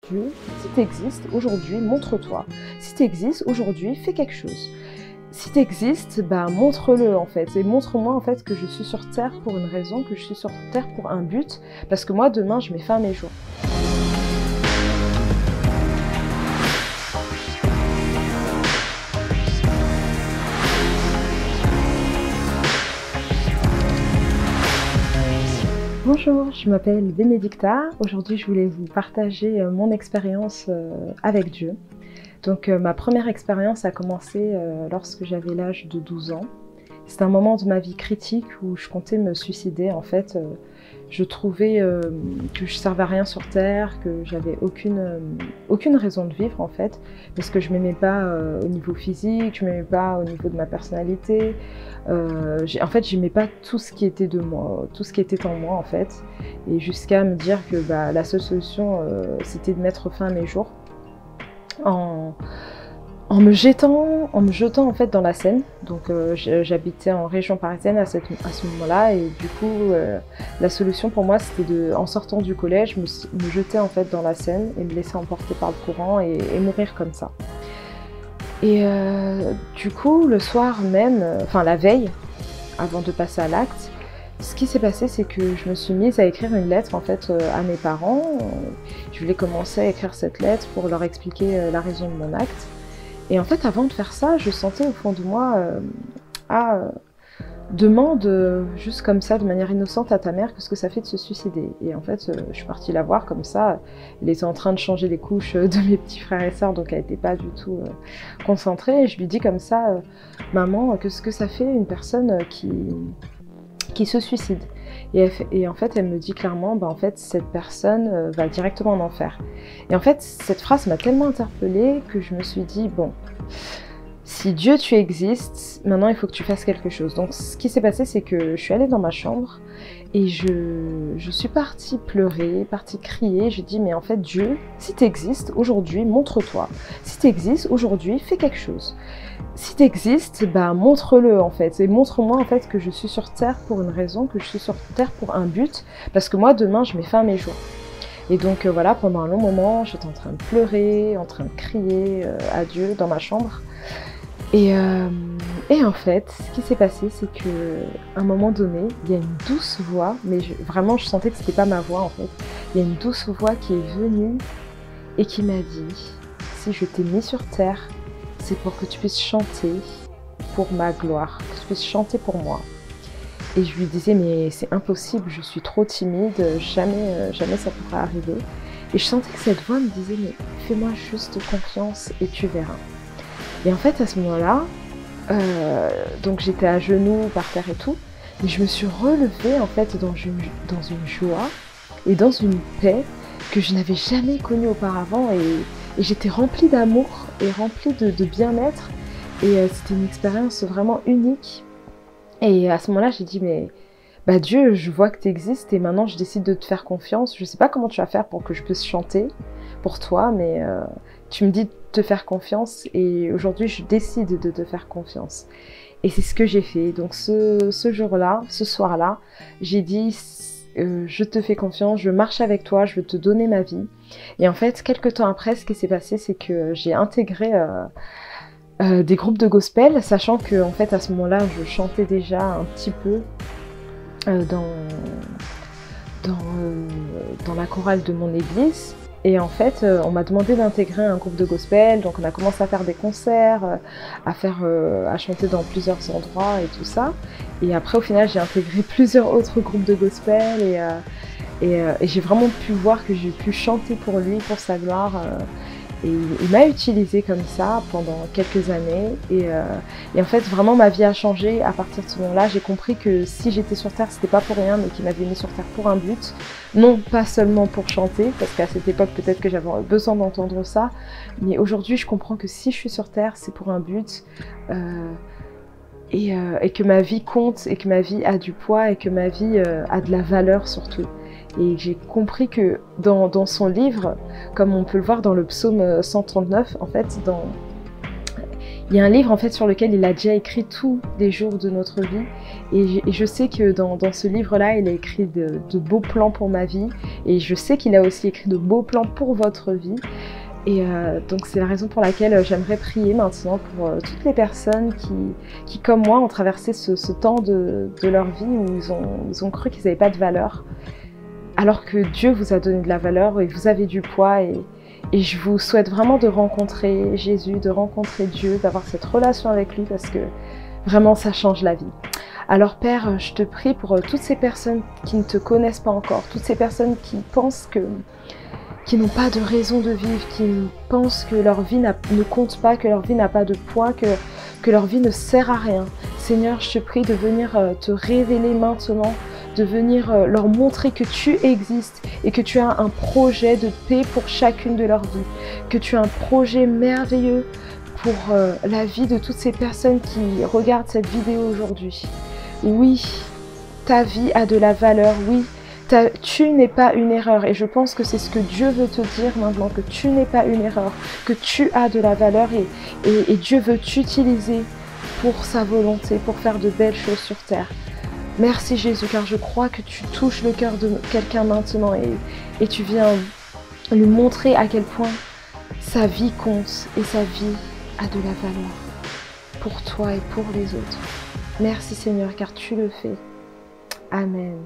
Dieu, si tu existes aujourd'hui, montre-toi. Si tu existes aujourd'hui, fais quelque chose. Si tu existes, bah montre-le en fait. Et montre-moi en fait que je suis sur Terre pour une raison, que je suis sur Terre pour un but. Parce que moi, demain, je mets fin à mes jours. Bonjour, je m'appelle Bénédicta. Aujourd'hui, je voulais vous partager mon expérience avec Dieu. Donc, ma première expérience a commencé lorsque j'avais l'âge de 12 ans. C'était un moment de ma vie critique où je comptais me suicider. En fait, je trouvais que je servais à rien sur Terre, que j'avais aucune raison de vivre en fait, parce que je m'aimais pas au niveau physique, je m'aimais pas au niveau de ma personnalité. En fait, j'aimais pas tout ce qui était de moi, tout ce qui était en moi en fait, et jusqu'à me dire que bah, la seule solution c'était de mettre fin à mes jours en me jetant en fait dans la Seine. Donc j'habitais en région parisienne à ce moment-là, et du coup la solution pour moi c'était en sortant du collège me jeter en fait dans la Seine et me laisser emporter par le courant et mourir comme ça. Et du coup le soir même, enfin la veille, avant de passer à l'acte, ce qui s'est passé, c'est que je me suis mise à écrire une lettre en fait à mes parents. Je voulais commencer à écrire cette lettre pour leur expliquer la raison de mon acte. Et en fait, avant de faire ça, je sentais au fond de moi, demande juste comme ça, de manière innocente à ta mère, qu'est-ce que ça fait de se suicider. Et en fait, je suis partie la voir comme ça. Elle était en train de changer les couches de mes petits frères et sœurs, donc elle n'était pas du tout concentrée. Et je lui dis comme ça, maman, qu'est-ce que ça fait une personne qui se suicide. Et en fait, elle me dit clairement, bah, en fait, cette personne va directement en enfer. Et en fait, cette phrase m'a tellement interpellée que je me suis dit, bon, si Dieu, tu existes, maintenant il faut que tu fasses quelque chose. Donc ce qui s'est passé, c'est que je suis allée dans ma chambre et je suis partie pleurer, partie crier. J'ai dit, mais en fait, Dieu, si tu existes aujourd'hui, montre-toi. Si tu existes aujourd'hui, fais quelque chose. Si tu existes, bah montre-le en fait. Et montre-moi en fait que je suis sur Terre pour une raison, que je suis sur Terre pour un but. Parce que moi, demain, je mets fin à mes jours. Et donc voilà, pendant un long moment, j'étais en train de pleurer, en train de crier à Dieu dans ma chambre. Et en fait, ce qui s'est passé, c'est que à un moment donné, il y a une douce voix, mais vraiment, je sentais que c'était pas ma voix en fait. Il y a une douce voix qui est venue et qui m'a dit, si je t'ai mis sur Terre, c'est pour que tu puisses chanter pour ma gloire, que tu puisses chanter pour moi. Et je lui disais, mais c'est impossible, je suis trop timide, jamais ça pourra arriver. Et je sentais que cette voix me disait, mais fais-moi juste confiance et tu verras. Et en fait, à ce moment-là, donc j'étais à genoux par terre et tout, mais je me suis relevée en fait dans une joie et dans une paix que je n'avais jamais connue auparavant, et j'étais remplie d'amour et remplie de bien-être, et c'était une expérience vraiment unique. Et à ce moment-là, j'ai dit, mais bah Dieu, je vois que tu existes et maintenant je décide de te faire confiance. Je sais pas comment tu vas faire pour que je puisse chanter pour toi, mais tu me dis de te faire confiance, et aujourd'hui je décide de te faire confiance. Et c'est ce que j'ai fait. Donc ce jour-là, ce soir-là, j'ai dit, je te fais confiance, je marche avec toi, je veux te donner ma vie. Et en fait, quelques temps après, ce qui s'est passé, c'est que j'ai intégré des groupes de gospel, sachant que en fait à ce moment-là, je chantais déjà un petit peu dans la chorale de mon église. Et en fait, on m'a demandé d'intégrer un groupe de gospel, donc on a commencé à faire des concerts, à chanter dans plusieurs endroits et tout ça. Et après, au final, j'ai intégré plusieurs autres groupes de gospel, et j'ai vraiment pu voir que j'ai pu chanter pour lui, pour sa gloire. Et il m'a utilisée comme ça pendant quelques années, et en fait vraiment ma vie a changé à partir de ce moment-là. J'ai compris que si j'étais sur Terre, c'était pas pour rien, mais qu'il m'avait mis sur Terre pour un but, non pas seulement pour chanter, parce qu'à cette époque peut-être que j'avais besoin d'entendre ça, mais aujourd'hui je comprends que si je suis sur Terre, c'est pour un but, et que ma vie compte, et que ma vie a du poids, et que ma vie a de la valeur surtout. Et j'ai compris que dans son livre, comme on peut le voir dans le psaume 139, en fait, Il y a un livre en fait sur lequel il a déjà écrit tous les jours de notre vie et je sais que dans ce livre-là, il a écrit de beaux plans pour ma vie et je sais qu'il a aussi écrit de beaux plans pour votre vie. Et donc c'est la raison pour laquelle j'aimerais prier maintenant pour toutes les personnes qui, comme moi, ont traversé ce temps de leur vie où ils ont cru qu'ils n'avaient pas de valeur, alors que Dieu vous a donné de la valeur et vous avez du poids. Et je vous souhaite vraiment de rencontrer Jésus, de rencontrer Dieu, d'avoir cette relation avec lui parce que vraiment ça change la vie. Alors Père, je te prie pour toutes ces personnes qui ne te connaissent pas encore, toutes ces personnes qui pensent qui n'ont pas de raison de vivre, qui pensent que leur vie ne compte pas, que leur vie n'a pas de poids, que leur vie ne sert à rien. Seigneur, je te prie de venir te révéler maintenant, de venir leur montrer que tu existes et que tu as un projet de paix pour chacune de leurs vies, que tu as un projet merveilleux pour la vie de toutes ces personnes qui regardent cette vidéo aujourd'hui. Oui, ta vie a de la valeur, oui, tu n'es pas une erreur et je pense que c'est ce que Dieu veut te dire maintenant, que tu n'es pas une erreur, que tu as de la valeur et Dieu veut t'utiliser pour sa volonté, pour faire de belles choses sur terre. Merci Jésus, car je crois que tu touches le cœur de quelqu'un maintenant et tu viens lui montrer à quel point sa vie compte et sa vie a de la valeur pour toi et pour les autres. Merci Seigneur, car tu le fais. Amen.